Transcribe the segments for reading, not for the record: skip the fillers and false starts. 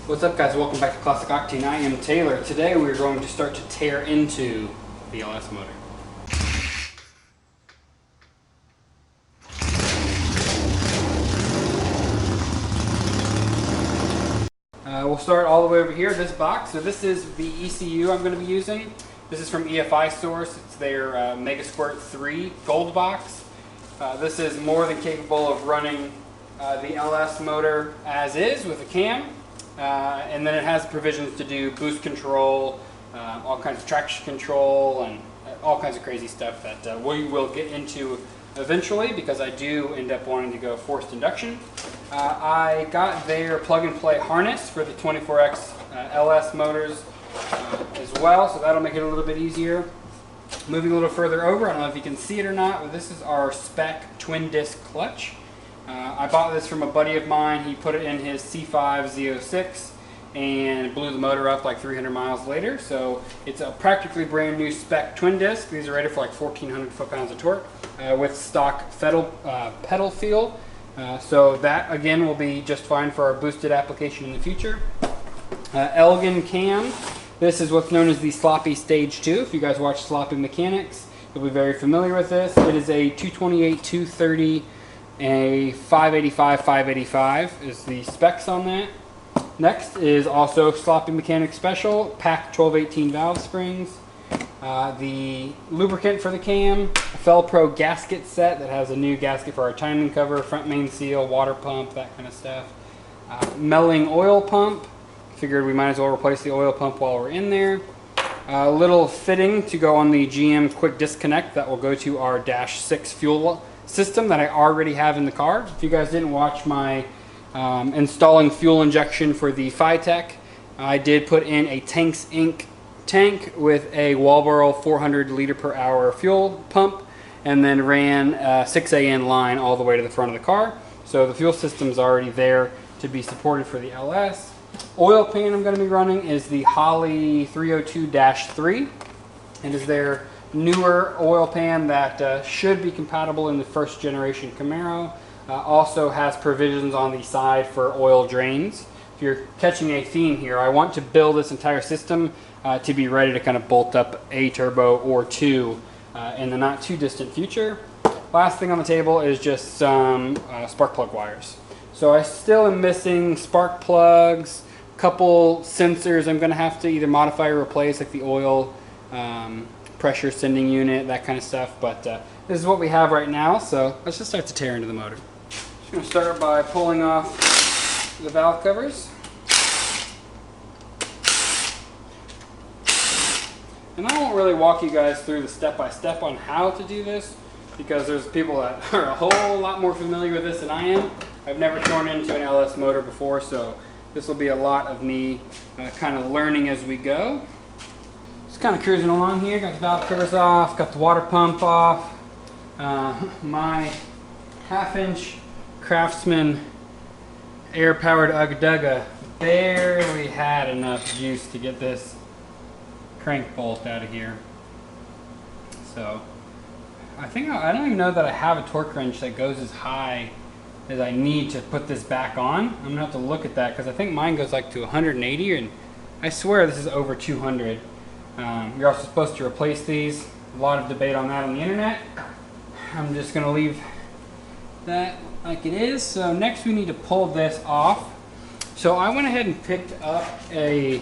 What's up, guys? Welcome back to Classic Octane. I am Taylor. Today we're going to start to tear into the LS motor. We'll start all the way over here, this box. So this is the ECU I'm going to be using. This is from EFI Source. It's their Mega Squirt 3 gold box. This is more than capable of running the LS motor as is with a cam. And then it has provisions to do boost control, all kinds of traction control, and all kinds of crazy stuff that we will get into eventually, because I do end up wanting to go forced induction. I got their plug-and-play harness for the 24X LS motors as well, so that'll make it a little bit easier. Moving a little further over, I don't know if you can see it or not, but this is our spec twin disc clutch. I bought this from a buddy of mine. He put it in his C5 Z06 and blew the motor up like 300 miles later. So it's a practically brand new spec twin disc. These are rated for like 1,400 foot-pounds of torque with stock pedal feel. So that again will be just fine for our boosted application in the future. Elgin cam. This is what's known as the Sloppy Stage 2. If you guys watch Sloppy Mechanics, you'll be very familiar with this. It is a 228, 230, a 585, 585 is the specs on that. Next is also Sloppy Mechanics Special, pack 1218 valve springs. The lubricant for the cam, a Felpro gasket set that has a new gasket for our timing cover, front main seal, water pump, that kind of stuff. Melling oil pump. Figured we might as well replace the oil pump while we're in there. A little fitting to go on the GM quick disconnect that will go to our Dash 6 fuel system that I already have in the car. If you guys didn't watch my installing fuel injection for the Phytech, I did put in a Tanks Inc. tank with a Walboro 400 liter per hour fuel pump, and then ran a 6AN line all the way to the front of the car. So the fuel system is already there to be supported for the LS. Oil pan I'm going to be running is the Holley 302-3. It is their newer oil pan that should be compatible in the first generation Camaro. Also has provisions on the side for oil drains. If you're catching a theme here, I want to build this entire system to be ready to kind of bolt up a turbo or two in the not too distant future. Last thing on the table is just some spark plug wires. So I still am missing spark plugs, a couple sensors I'm going to have to either modify or replace, like the oil pressure sending unit, that kind of stuff. But this is what we have right now, so let's just start to tear into the motor. Just going to start by pulling off the valve covers. And I won't really walk you guys through the step-by-step on how to do this, because there's people that are a whole lot more familiar with this than I am. I've never torn into an LS motor before, so this will be a lot of me kind of learning as we go. Just kind of cruising along here, got the valve covers off, got the water pump off. My 1/2-inch Craftsman air-powered Ugga barely had enough juice to get this crank bolt out of here. So I don't even know that I have a torque wrench that goes as high as I need to put this back on. I'm gonna have to look at that, because I think mine goes like to 180, and I swear this is over 200. You're also supposed to replace these. A lot of debate on that on the internet. I'm just gonna leave that like it is. So next we need to pull this off. So I went ahead and picked up a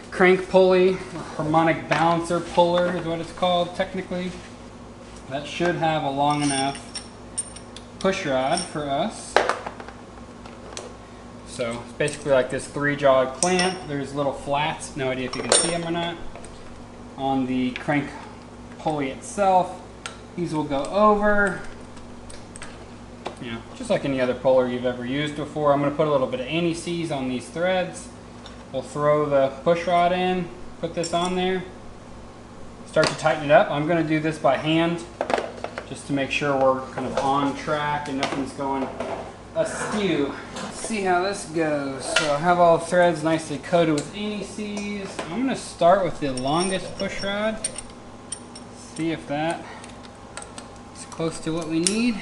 crank pulley, or harmonic balancer puller is what it's called technically. That should have a long enough push rod for us. So it's basically like this 3-jawed clamp. There's little flats, no idea if you can see them or not, on the crank pulley itself. These will go over, you know, just like any other puller you've ever used before. I'm going to put a little bit of anti-seize on these threads. We'll throw the push rod in, put this on there, start to tighten it up. I'm going to do this by hand, just to make sure we're kind of on track and nothing's going askew. Let's see how this goes. So I have all the threads nicely coated with anti-seize. I'm going to start with the longest push rod. See if that is close to what we need.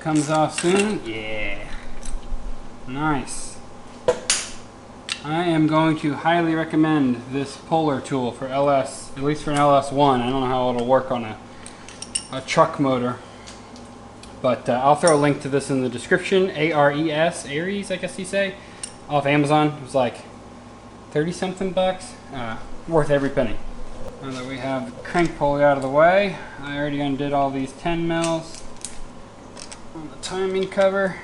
comes off soon. Yeah. Nice. I am going to highly recommend this puller tool for LS, at least for an LS1. I don't know how it'll work on a truck motor. But I'll throw a link to this in the description. ARES, Aries, I guess you say, off Amazon. It was like 30 something bucks. Worth every penny. Now that we have the crank pulley out of the way, I already undid all these 10 mils on the timing cover.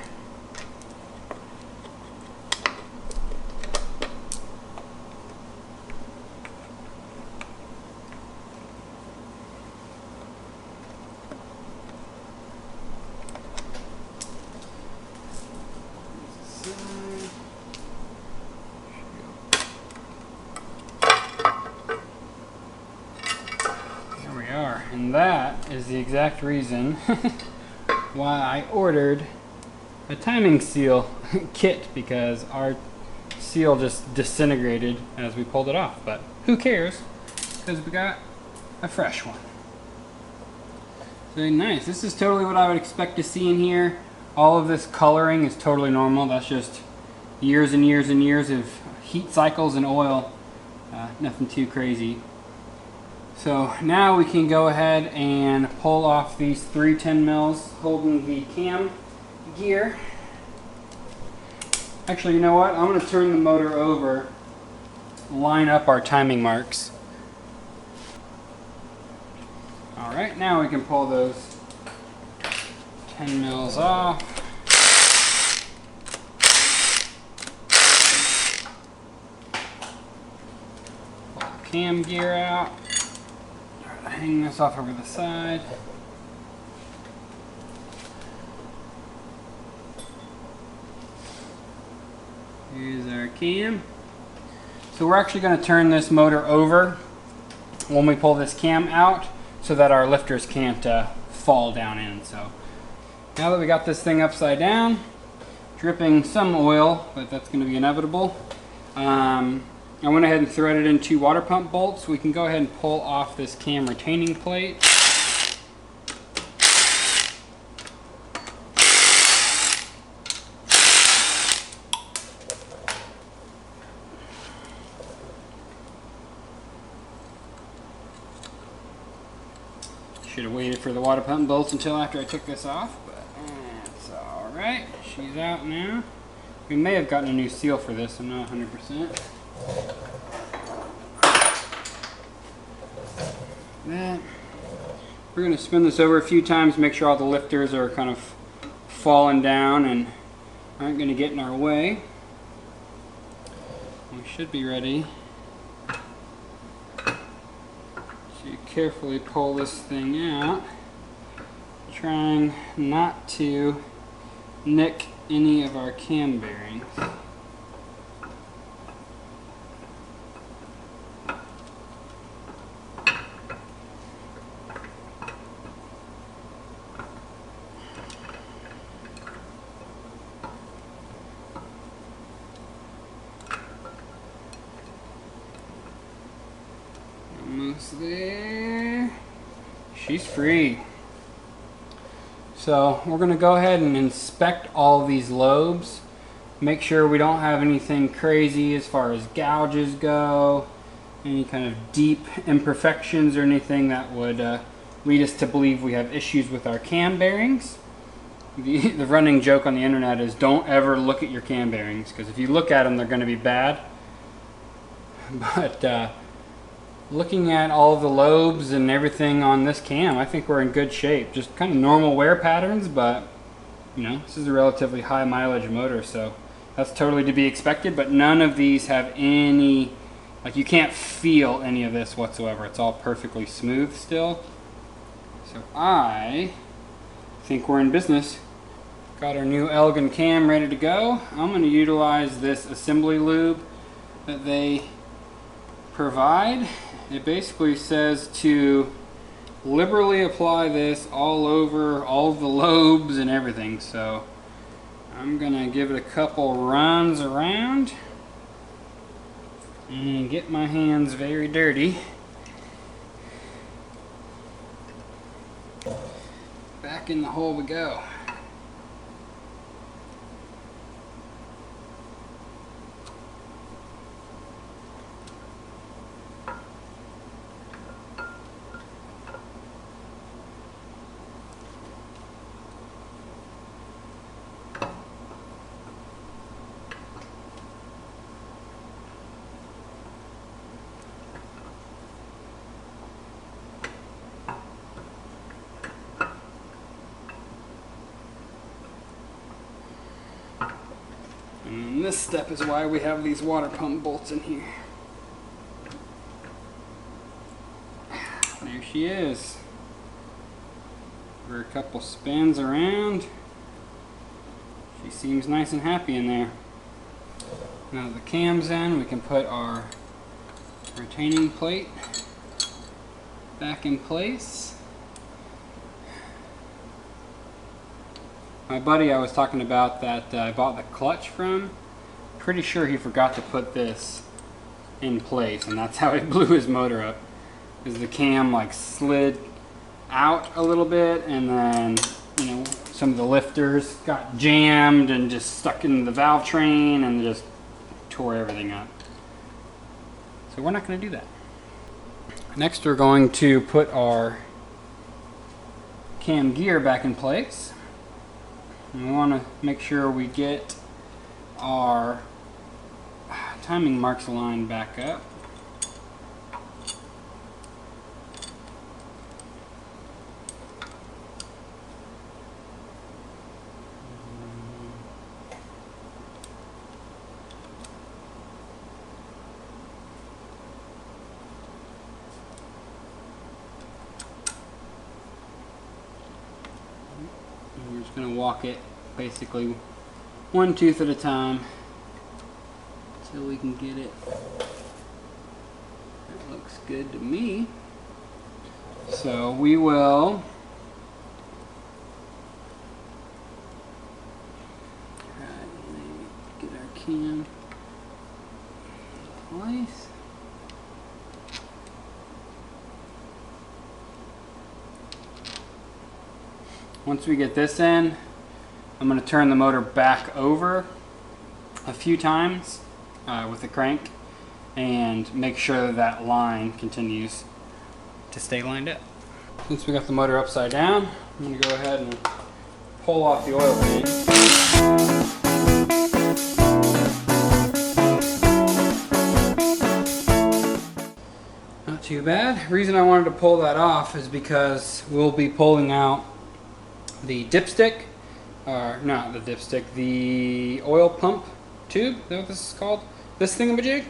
And that is the exact reason why I ordered a timing seal kit, because our seal just disintegrated as we pulled it off. But who cares, because we got a fresh one. Very nice. This is totally what I would expect to see in here. All of this coloring is totally normal. That's just years and years and years of heat cycles and oil. Nothing too crazy. So now we can go ahead and pull off these 3 10 mils holding the cam gear. Actually, you know what? I'm going to turn the motor over, line up our timing marks. Alright, now we can pull those 10 mils off. Pull the cam gear out. Hang this off over the side. Here's our cam. So we're actually going to turn this motor over when we pull this cam out so that our lifters can't fall down in. So now that we got this thing upside down, dripping some oil, but that's going to be inevitable. I went ahead and threaded in 2 water pump bolts. We can go ahead and pull off this cam retaining plate. Should have waited for the water pump bolts until after I took this off, but that's alright. She's out now. We may have gotten a new seal for this, I'm not 100%. That. We're going to spin this over a few times, make sure all the lifters are kind of falling down and aren't going to get in our way. We should be ready to carefully pull this thing out, trying not to nick any of our cam bearings. Almost there. She's free. So we're going to go ahead and inspect all of these lobes. Make sure we don't have anything crazy as far as gouges go, any kind of deep imperfections or anything that would lead us to believe we have issues with our cam bearings. The running joke on the internet is don't ever look at your cam bearings, because if you look at them they're going to be bad. But looking at all the lobes and everything on this cam, I think we're in good shape. Just kind of normal wear patterns, but you know, this is a relatively high mileage motor, so that's totally to be expected. But none of these have any, like, you can't feel any of this whatsoever. It's all perfectly smooth still. So I think we're in business. Got our new Elgin cam ready to go. I'm going to utilize this assembly lube that they provide. It basically says to liberally apply this all over all the lobes and everything, so I'm gonna give it a couple runs around and get my hands very dirty. Back in the hole we go. And this step is why we have these water pump bolts in here. There she is. For a couple spins around. She seems nice and happy in there. Now that the cam's in, we can put our retaining plate back in place. My buddy I was talking about that I bought the clutch from, pretty sure he forgot to put this in place, and that's how he blew his motor up. Is the cam like slid out a little bit, and then some of the lifters got jammed and just stuck in the valve train and just tore everything up. So we're not going to do that. Next we're going to put our cam gear back in place. And we want to make sure we get our timing marks aligned back up. We're just going to walk it basically one tooth at a time until we can get it. That looks good to me. So we will get our cam in place. Once we get this in, I'm going to turn the motor back over a few times with the crank and make sure that line continues to stay lined up. Since we got the motor upside down, I'm going to go ahead and pull off the oil pan. Not too bad. The reason I wanted to pull that off is because we'll be pulling out the dipstick, or not the dipstick, the oil pump tube, is that what this is called? This thingamajig?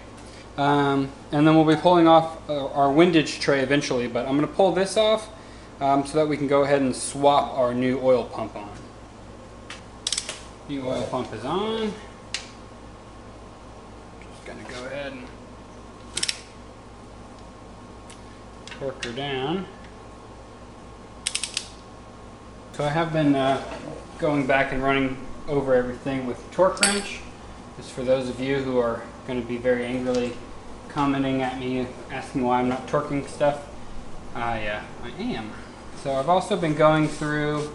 And then we'll be pulling off our windage tray eventually, but I'm going to pull this off so that we can go ahead and swap our new oil pump on. New oil pump is on. Just going to go ahead and torque her down. So I have been going back and running over everything with the torque wrench. Just for those of you who are going to be very angrily commenting at me, asking why I'm not torquing stuff, I am. So I've also been going through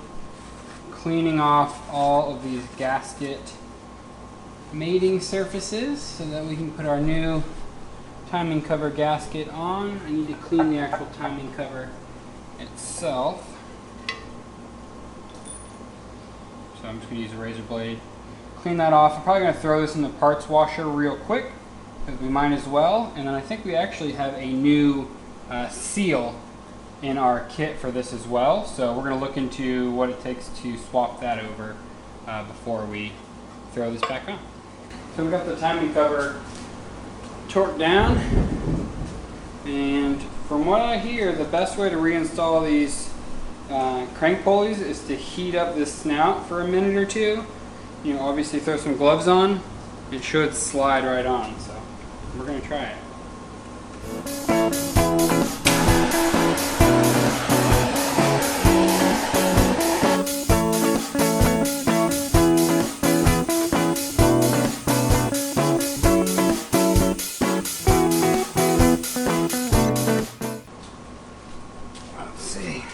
cleaning off all of these gasket mating surfaces so that we can put our new timing cover gasket on. I need to clean the actual timing cover itself. So I'm just going to use a razor blade, clean that off. I'm probably going to throw this in the parts washer real quick, because we might as well. And then I think we actually have a new seal in our kit for this as well. So we're going to look into what it takes to swap that over before we throw this back on. So we got the timing cover torqued down. And from what I hear, the best way to reinstall these crank pulleys is to heat up this snout for a minute or two. Obviously throw some gloves on. It should slide right on, so we're going to try it. Let's see.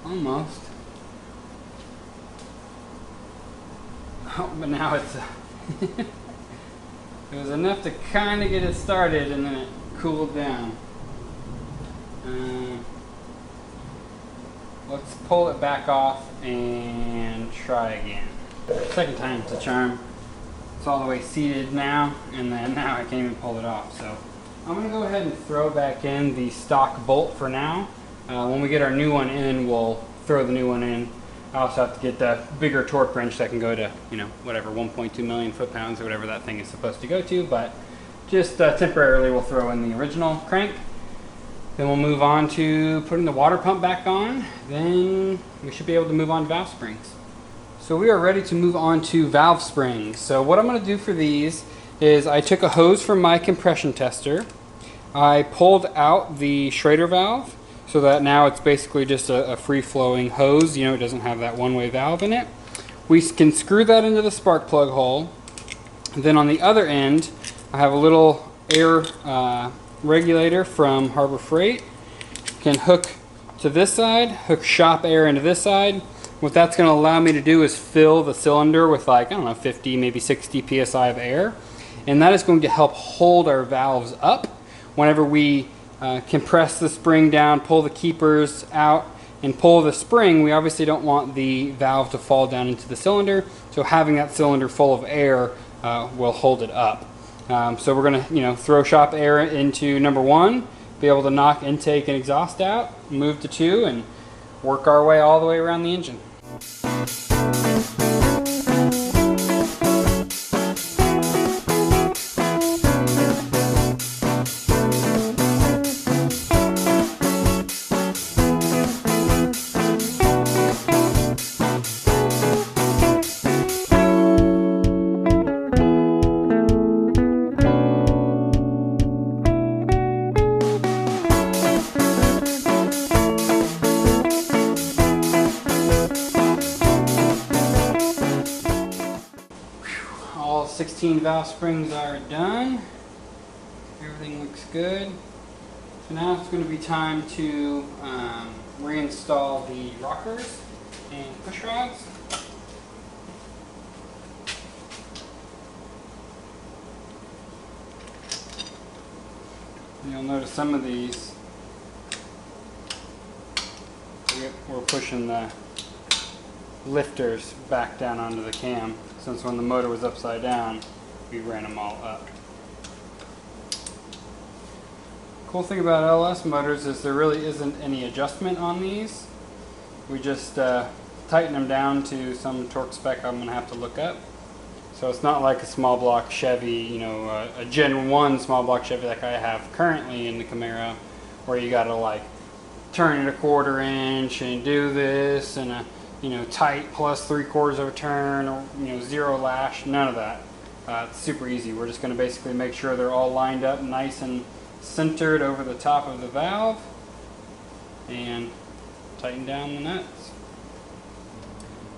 Almost. Oh, but now it's it was enough to kind of get it started, and then it cooled down. Let's pull it back off and try again. Second time's a charm. It's all the way seated now, and then now I can't even pull it off. So I'm going to go ahead and throw back in the stock bolt for now. When we get our new one in, we'll throw the new one in. I also have to get the bigger torque wrench that can go to, you know, whatever, 1.2 million foot-pounds or whatever that thing is supposed to go to, but just temporarily we'll throw in the original crank. Then we'll move on to putting the water pump back on. Then we should be able to move on to valve springs. So we are ready to move on to valve springs. So what I'm going to do for these is I took a hose from my compression tester. I pulled out the Schrader valve so that now it's basically just a free-flowing hose. You know, it doesn't have that one-way valve in it. We can screw that into the spark plug hole. And then on the other end, I have a little air regulator from Harbor Freight. Can hook to this side, hook shop air into this side. What that's going to allow me to do is fill the cylinder with, like, I don't know, 50, maybe 60 psi of air. And that is going to help hold our valves up whenever we compress the spring down, pull the keepers out, and pull the spring. We obviously don't want the valve to fall down into the cylinder, so having that cylinder full of air will hold it up. So we're going to, you know, throw shop air into number 1, be able to knock intake and exhaust out, move to 2, and work our way all the way around the engine. All 16 valve springs are done. Everything looks good. So now it's going to be time to reinstall the rockers and push rods. You'll notice some of these, we're pushing the lifters back down onto the cam, since when the motor was upside down, we ran them all up. Cool thing about LS motors is there really isn't any adjustment on these. We just tighten them down to some torque spec I'm going to have to look up. So it's not like a small block Chevy, you know, a Gen 1 small block Chevy like I have currently in the Camaro, where you got to like turn it a 1/4 inch and do this, and a, you know, tight plus 3/4 of a turn, or, you know, 0 lash. None of that. It's super easy. We're just going to basically make sure they're all lined up nice and centered over the top of the valve, and tighten down the nuts.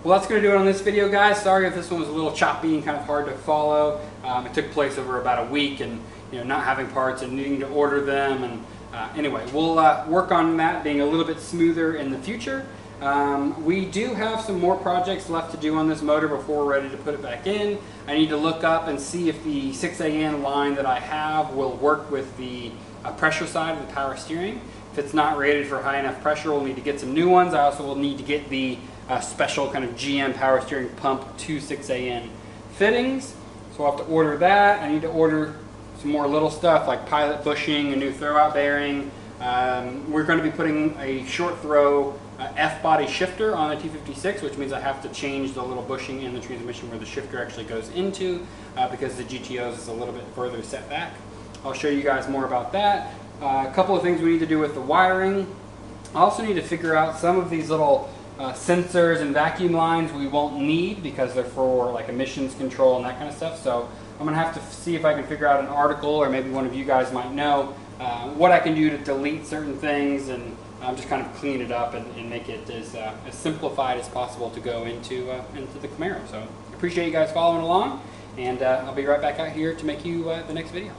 Well, that's going to do it on this video, guys. Sorry if this one was a little choppy and kind of hard to follow. It took place over about a week, and, you know, not having parts and needing to order them. And anyway, we'll work on that being a little bit smoother in the future. We do have some more projects left to do on this motor before we're ready to put it back in. I need to look up and see if the 6AN line that I have will work with the pressure side of the power steering. If it's not rated for high enough pressure, we'll need to get some new ones. I also will need to get the special kind of GM power steering pump to 6AN fittings. So I'll have to order that. I need to order some more little stuff like pilot bushing, a new throwout bearing. We're going to be putting a short throw F-body shifter on the T56, which means I have to change the little bushing in the transmission where the shifter actually goes into, because the GTOs is a little bit further set back. I'll show you guys more about that. A couple of things we need to do with the wiring. I also need to figure out some of these little sensors and vacuum lines we won't need because they're for like emissions control and that kind of stuff. So I'm going to have to see if I can figure out an article, or maybe one of you guys might know what I can do to delete certain things and just kind of clean it up and make it as simplified as possible to go into the Camaro. So I appreciate you guys following along, and I'll be right back out here to make you the next video.